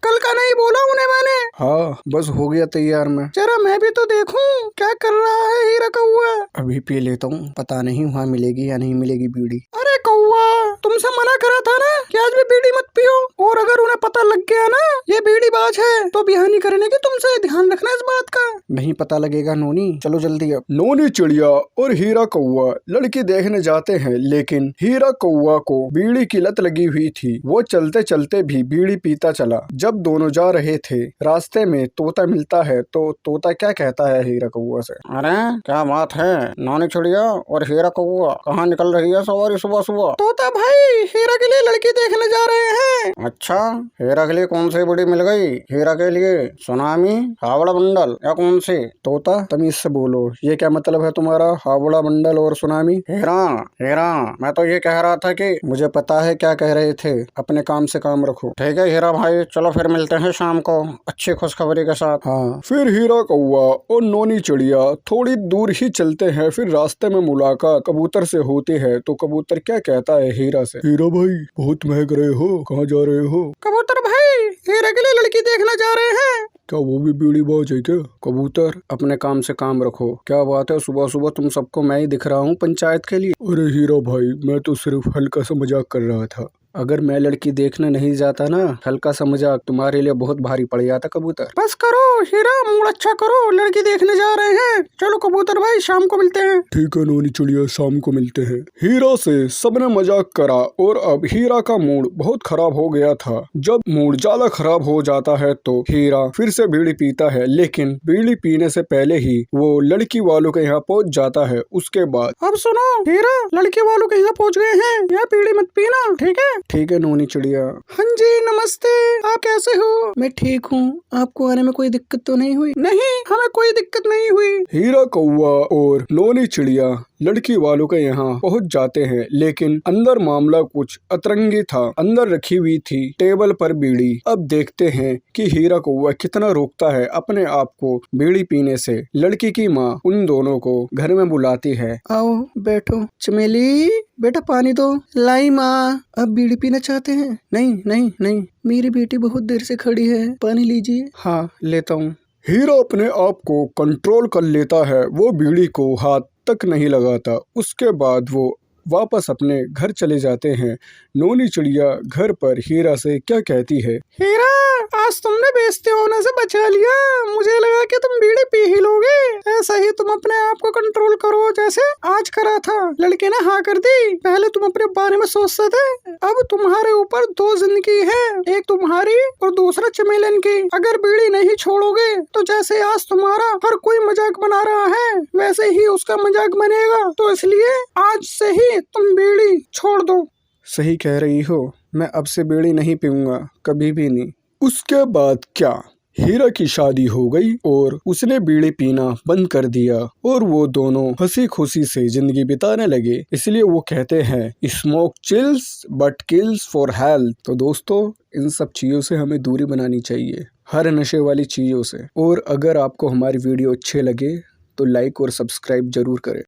कल का नहीं बोला उन्हें मैंने। हाँ बस हो गया तैयार मैं। जरा मैं भी तो देखूं क्या कर रहा है हीरा कौआ। अभी पी लेता हूँ, पता नहीं वहाँ मिलेगी या नहीं मिलेगी बीड़ी। अरे कौआ, तुमसे मना करा था ना कि आज भी बीड़ी मत पियो, और अगर उन्हें पता लग गया ना ये बीड़ी बाज है तो बिहानी करने की तुमसे ध्यान रखना इस बात का। नहीं पता लगेगा नोनी, चलो जल्दी अब। नोनी चिड़िया और हीरा कौआ लड़की देखने जाते हैं, लेकिन हीरा कौआ को बीड़ी की लत लगी हुई थी। वो चलते चलते भी बीड़ी पीता चला। जब दोनों जा रहे थे, रास्ते में तोता मिलता है तो तोता क्या कहता है हीरा कौआ से। अरे क्या बात है नोनी चिड़िया और हीरा कौआ, कहाँ निकल रही है सवारी सुबह सुबह? तोता भाई हीरा के लिए लड़की देखने जा रहे हैं। अच्छा, हीरा के लिए कौन सी बीड़ी मिल गई? हीरा के लिए सुनामी, हावड़ा बंडल या कौन सी? तोता तमीज से बोलो, ये क्या मतलब है तुम्हारा हावड़ा मंडल और सुनामी? हीरा हीरा, मैं तो ये कह रहा था कि मुझे पता है क्या कह रहे थे, अपने काम से काम रखो। ठीक है हीरा भाई, चलो फिर मिलते हैं शाम को अच्छी खुशखबरी के साथ। हाँ, फिर हीरा कौआ और नोनी चिड़िया थोड़ी दूर ही चलते हैं। फिर रास्ते में मुलाकात कबूतर से होती है तो कबूतर क्या कहता है हीरा से। हीरा भाई बहुत महक रहे हो, कहाँ जा रहे हो? कबूतर भाई हीरा के लिए लड़की देखना जा रहे हैं। क्या वो भी बीड़ी बाज है क्या? कबूतर अपने काम से काम रखो। क्या बात है, सुबह सुबह तुम सबको मैं ही दिख रहा हूँ पंचायत के लिए। अरे हीरा भाई, मैं तो सिर्फ हल्का सा मजाक कर रहा था। अगर मैं लड़की देखने नहीं जाता ना, हल्का सा मजाक तुम्हारे लिए बहुत भारी पड़ जाता कबूतर। बस करो हीरा, मूड अच्छा करो, लड़की देखने जा रहे हैं। चलो कबूतर भाई शाम को मिलते हैं। ठीक है नोनी चिड़िया, शाम को मिलते हैं। हीरा से सबने मजाक करा और अब हीरा का मूड बहुत खराब हो गया था। जब मूड ज्यादा खराब हो जाता है तो हीरा फिर से बीड़ी पीता है, लेकिन बीड़ी पीने से पहले ही वो लड़की वालों के यहाँ पहुँच जाता है। उसके बाद अब सुनो हीरा, लड़के वालों के यहाँ पहुँच गए हैं, यहाँ बीड़ी मत पीना, ठीक है? ठीक है नोनी चिड़िया। हाँ जी नमस्ते, आप कैसे हो? मैं ठीक हूँ, आपको आने में कोई दिक्कत तो नहीं हुई? नहीं, हमें कोई दिक्कत नहीं हुई। हीरा कौआ और नोनी चिड़िया लड़की वालों के यहाँ पहुँच जाते हैं, लेकिन अंदर मामला कुछ अतरंगी था। अंदर रखी हुई थी टेबल पर बीड़ी। अब देखते हैं कि हीरा कौआ कितना रोकता है अपने आप को बीड़ी पीने से। लड़की की माँ उन दोनों को घर में बुलाती है। आओ बैठो। चमेली बेटा पानी दो। लाई माँ। अब बीड़ी पीना चाहते हैं? नहीं नहीं नहीं, मेरी बेटी बहुत देर से खड़ी है, पानी लीजिए। हाँ लेता हूँ। हीरा अपने आप को कंट्रोल कर लेता है, वो बीड़ी को हाथ तक नहीं लगाता। उसके बाद वो वापस अपने घर चले जाते हैं। नोनी चिड़िया घर पर हीरा से क्या कहती है। हीरा, आज तुमने बेइज्जती होने से बचा लिया। मुझे लगा कि तुम बीड़ी पी ही लोगे। ऐसा ही तुम अपने आप को कंट्रोल करो जैसे आज करा था। लड़के ने हाँ कर दी। पहले तुम अपने बारे में सोचते थे, अब तुम्हारे ऊपर दो जिंदगी है, एक तुम्हारी और दूसरा चमेलन की। अगर बीड़ी नहीं छोड़ोगे तो जैसे आज तुम्हारा हर कोई मजाक बना रहा है, वैसे ही उसका मजाक बनेगा। तो इसलिए आज से ही तुम बीड़ी छोड़ दो। सही कह रही हो, मैं अब से बीड़ी नहीं पीऊंगा, कभी भी नहीं। उसके बाद क्या, हीरा की शादी हो गई और उसने बीड़ी पीना बंद कर दिया और वो दोनों हंसी खुशी से जिंदगी बिताने लगे। इसलिए वो कहते हैं smoke chills but kills for health. तो दोस्तों, इन सब चीजों से हमें दूरी बनानी चाहिए, हर नशे वाली चीजों से। और अगर आपको हमारी वीडियो अच्छे लगे तो लाइक और सब्सक्राइब जरूर करें।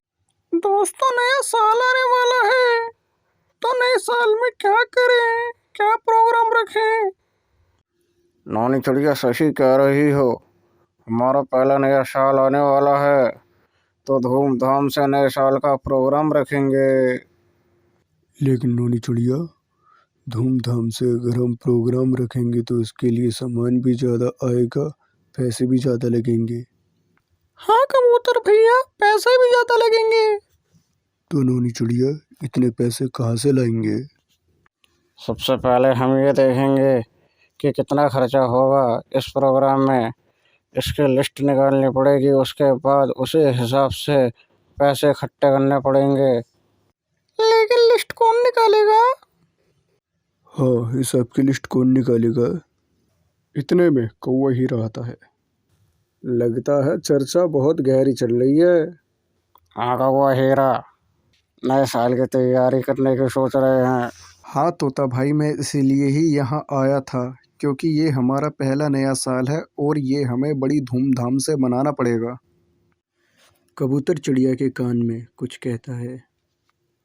दोस्तों, नया साल आने वाला है, तो नए साल में क्या करें, क्या प्रोग्राम रखें? नोनी चिड़िया सही कह रही हो, हमारा पहला नया साल आने वाला है तो धूमधाम से नए साल का प्रोग्राम रखेंगे। लेकिन नोनी चिड़िया, धूमधाम से अगर हम प्रोग्राम रखेंगे तो इसके लिए सामान भी ज़्यादा आएगा, पैसे भी ज़्यादा लगेंगे। हाँ कबूतर भैया, पैसे भी ज्यादा लगेंगे। तो नोनी चिड़िया, इतने पैसे कहाँ से लाएंगे? सबसे पहले हम ये देखेंगे कि कितना खर्चा होगा इस प्रोग्राम में, इसकी लिस्ट निकालनी पड़ेगी। उसके बाद उसी हिसाब से पैसे इकट्ठे करने पड़ेंगे। लेकिन लिस्ट कौन निकालेगा? हाँ, हिसाब की लिस्ट कौन निकालेगा? इतने में कौवा ही रहता है। लगता है चर्चा बहुत गहरी चल रही है। हाँ कौवा हीरा, नए साल की तैयारी करने की सोच रहे हैं। हाँ तोता भाई, मैं इसीलिए ही यहाँ आया था, क्योंकि ये हमारा पहला नया साल है और ये हमें बड़ी धूमधाम से मनाना पड़ेगा। कबूतर चिड़िया के कान में कुछ कहता है।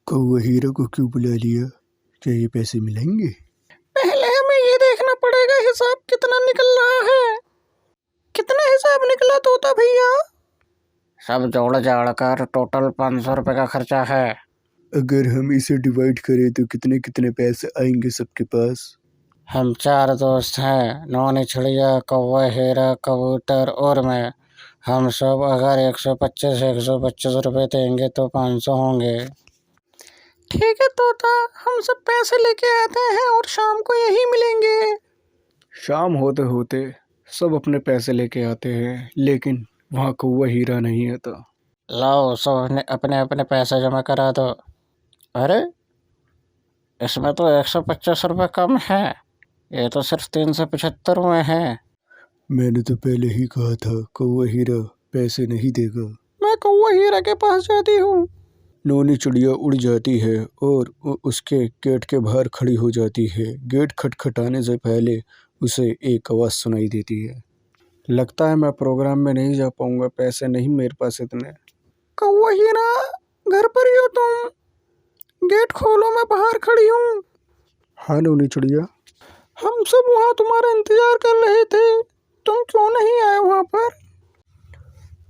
कौवा हीरा को क्यों बुला लिया? क्या ये पैसे मिलेंगे? पहले हमें ये देखना पड़ेगा बताएगा हिसाब कितना निकल रहा है? कितना हिसाब निकला तोता भैया? सब जोड़ जाड़ कर टोटल 500 रुपये का खर्चा है। अगर हम इसे डिवाइड करें तो कितने कितने पैसे आएंगे सबके पास? हम 4 दोस्त हैं, नौनी चिड़िया, कौवा हीरा, कबूतर और मैं। हम सब अगर 125 रुपये देंगे तो 500 होंगे। ठीक है तोता, हम सब पैसे लेके आते हैं और शाम को यहीं मिलेंगे। शाम होते होते सब अपने पैसे लेके आते हैं, लेकिन वहाँ कौवा हीरा नहीं आता। लाओ, सब ने अपने अपने पैसे जमा करा दो। अरे, इसमें तो 125 रुपये कम है, ये तो सिर्फ 375 में है। मैंने तो पहले ही कहा था कौवा हीरा पैसे नहीं देगा। मैं कौवा हीरा के पास जाती हूँ। नौनी चिड़िया उड़ जाती है और उसके गेट के बाहर खड़ी हो जाती है। गेट खटखटाने से पहले उसे एक आवाज़ सुनाई देती है। लगता है मैं प्रोग्राम में नहीं जा पाऊंगा, पैसे नहीं मेरे पास इतने। कौवा हीरा, घर पर ही हो तुम? गेट खोलो, मैं बाहर खड़ी हूँ। हाँ नौनी चिड़िया। हम सब वहाँ तुम्हारा इंतजार कर रहे थे, तुम क्यों नहीं आए वहाँ पर?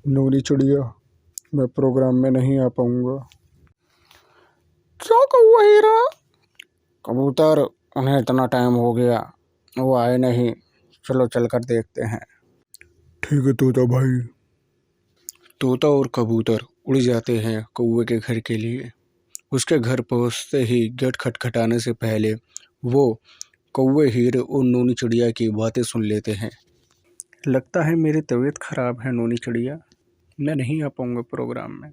नौनी चिड़िया, मैं प्रोग्राम में नहीं आ पाऊंगा। क्यों कौवा हीरा? कबूतर, उन्हें इतना टाइम हो गया, वो आए नहीं। चलो चलकर देखते हैं। ठीक है तोता भाई। तोता और कबूतर उड़ जाते हैं कौवे के घर के लिए। उसके घर पहुंचते ही गेट खटखटाने से पहले वो कौवे हीरे और नौनी चिड़िया की बातें सुन लेते हैं। लगता है मेरी तबीयत खराब है नौनी चिड़िया, मैं नहीं आ पाऊंगा प्रोग्राम में।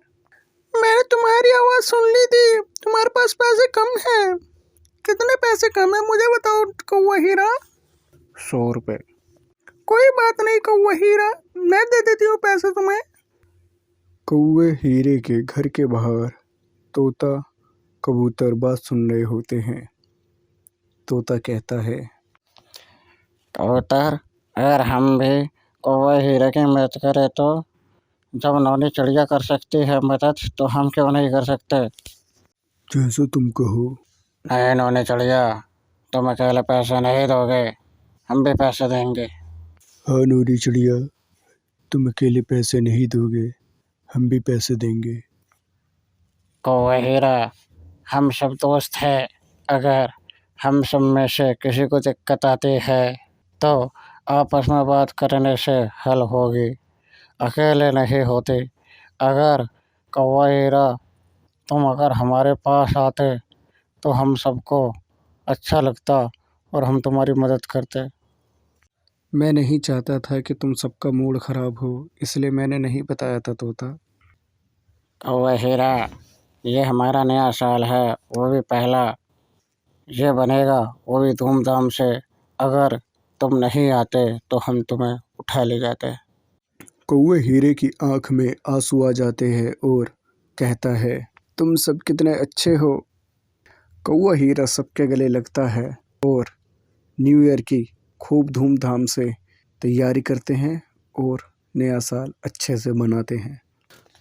मैंने तुम्हारी आवाज़ सुन ली थी, तुम्हारे पास पैसे कम हैं। कितने पैसे कम है मुझे बताओ कौवा हीरा? 100 रुपये। कोई बात नहीं कौवा हीरा, मैं दे देती हूँ पैसे तुम्हें। कौवे हीरे के घर के बाहर तोता कबूतर बात सुन रहे होते हैं। तोता कहता है, कबूतर, अगर हम भी कौवा हीरे की मदद करें तो जब नौनी चिड़िया कर सकती है मदद, तो हम क्यों नहीं कर सकते? जैसा तुम कहो। नहीं नौनी चिड़िया, तुम अकेले पैसे नहीं दोगे, हम भी पैसे देंगे। हाँ नौनी चिड़िया, तुम अकेले पैसे नहीं दोगे, हम भी पैसे देंगे। कौवा हीरा, हम सब दोस्त हैं, अगर हम सब में से किसी को दिक्कत आती है तो आपस में बात करने से हल होगी, अकेले नहीं होती। अगर कौवा हीरा तुम अगर हमारे पास आते तो हम सबको अच्छा लगता और हम तुम्हारी मदद करते। मैं नहीं चाहता था कि तुम सबका मूड खराब हो, इसलिए मैंने नहीं बताया था तोता। कौवा हीरा, ये हमारा नया साल है, वो भी पहला, ये बनेगा वो भी धूमधाम से। अगर तुम नहीं आते तो हम तुम्हें उठा ले जाते। कौवे हीरे की आंख में आंसू आ जाते हैं और कहता है, तुम सब कितने अच्छे हो। कौवा हीरा सबके गले लगता है और न्यू ईयर की खूब धूमधाम से तैयारी करते हैं और नया साल अच्छे से मनाते हैं।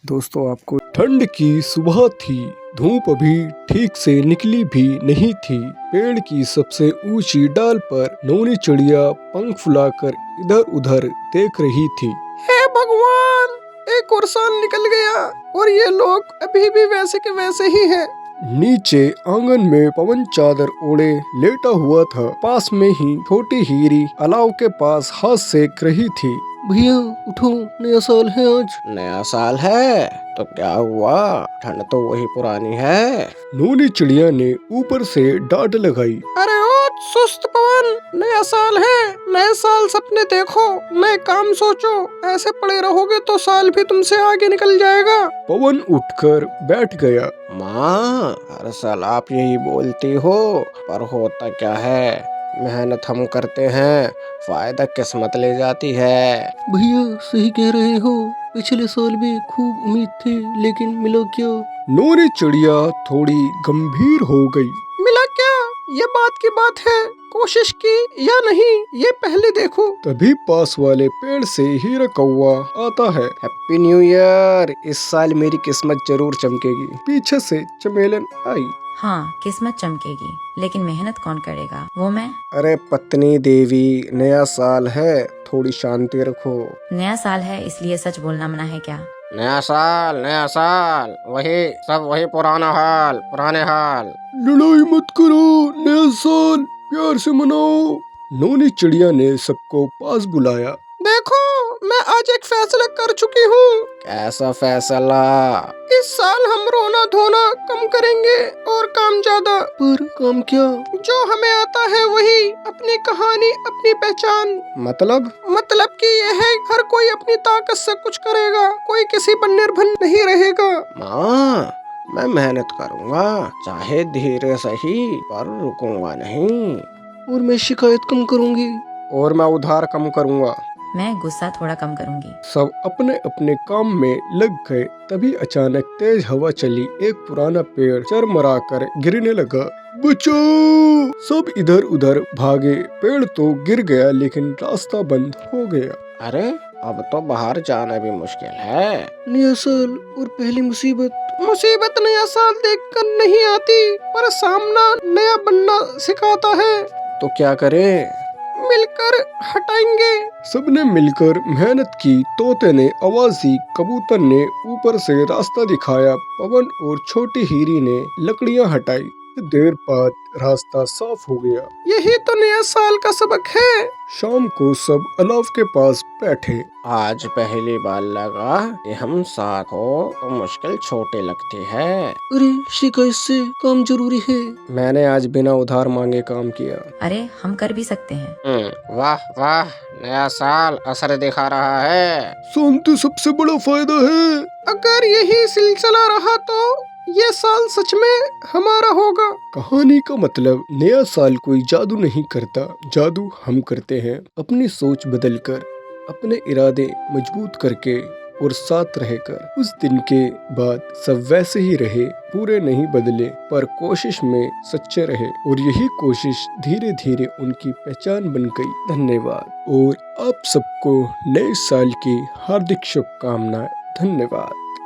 दोस्तों, आपको ठंड की सुबह थी, धूप अभी ठीक से निकली भी नहीं थी। पेड़ की सबसे ऊंची डाल पर नौनी चिड़िया पंख फुलाकर इधर उधर देख रही थी। हे भगवान, एक और साल निकल गया और ये लोग अभी भी वैसे के वैसे ही हैं। नीचे आंगन में पवन चादर ओढ़े लेटा हुआ था। पास में ही छोटी हीरी अलाव के पास हाथ सेक रही थी। भैया उठो, नया साल है आज। नया साल है तो क्या हुआ, ठंड तो वही पुरानी है। नौनी चिड़िया ने ऊपर से डांट लगाई। अरे ओ सुस्त पवन, नया साल है, नए साल सपने देखो, नए काम सोचो। ऐसे पड़े रहोगे तो साल भी तुमसे आगे निकल जाएगा। पवन उठकर बैठ गया। माँ, हर साल आप यही बोलती हो, पर होता क्या है, मेहनत हम करते हैं, फायदा किस्मत ले जाती है। भैया सही कह रहे हो, पिछले साल भी खूब उम्मीद थी, लेकिन मिला क्या? नौनी चिड़िया थोड़ी गंभीर हो गई। मिला क्या? ये बात की बात है, कोशिश की या नहीं ये पहले देखो। तभी पास वाले पेड़ से हीरा कौवा आता है। हैप्पी न्यू ईयर, इस साल मेरी किस्मत जरूर चमकेगी। पीछे से चमेलन आई। हाँ, किस्मत चमकेगी, लेकिन मेहनत कौन करेगा वो मैं। अरे पत्नी देवी, नया साल है, थोड़ी शांति रखो। नया साल है इसलिए सच बोलना मना है क्या? नया साल, वही पुराना हाल, पुराने हाल। लड़ाई मत करो, नया साल प्यार से मनाओ। नोनी चिड़िया ने सबको पास बुलाया। देखो, मैं आज एक फैसला कर चुकी हूँ। कैसा फैसला? इस साल हम रोना धोना कम करेंगे और काम ज्यादा। पर काम क्या? जो हमें आता है वही, अपनी कहानी, अपनी पहचान। मतलब कि ये है, हर कोई अपनी ताकत से कुछ करेगा, कोई किसी पर निर्भर नहीं रहेगा। माँ, मैं मेहनत करूँगा, चाहे धीरे सही, पर रुकूंगा नहीं। और मैं शिकायत कम करूंगी। और मैं उधार कम करूंगा। मैं गुस्सा थोड़ा कम करूंगी। सब अपने अपने काम में लग गए। तभी अचानक तेज हवा चली। एक पुराना पेड़ चरमरा कर गिरने लगा। बचाओ! सब इधर उधर भागे। पेड़ तो गिर गया, लेकिन रास्ता बंद हो गया। अरे, अब तो बाहर जाना भी मुश्किल है। नया साल और पहली मुसीबत नया साल देखकर नहीं आती, पर सामना नया बनना सिखाता है। तो क्या करें? मिलकर हटाएंगे। सबने मिलकर मेहनत की। तोते ने आवाज दी, कबूतर ने ऊपर से रास्ता दिखाया, पवन और छोटी हीरी ने लकड़ियां हटाई। देर बाद रास्ता साफ हो गया। यही तो नया साल का सबक है। शाम को सब अलाव के पास बैठे। आज पहली बार लगा कि हम साथ हो तो मुश्किल छोटी लगती है। अरे, शिकायत से काम जरूरी है। मैंने आज बिना उधार मांगे काम किया। अरे, हम कर भी सकते हैं। वाह वाह, नया साल असर दिखा रहा है। शांति सबसे बड़ा फायदा है। अगर यही सिलसिला रहा तो ये साल सच में हमारा होगा। कहानी का मतलब, नया साल कोई जादू नहीं करता, जादू हम करते हैं। अपनी सोच बदलकर, अपने इरादे मजबूत करके और साथ रहकर। उस दिन के बाद सब वैसे ही रहे, पूरे नहीं बदले, पर कोशिश में सच्चे रहे। और यही कोशिश धीरे धीरे उनकी पहचान बन गई। धन्यवाद। और आप सबको नए साल की हार्दिक शुभकामनाएं। धन्यवाद।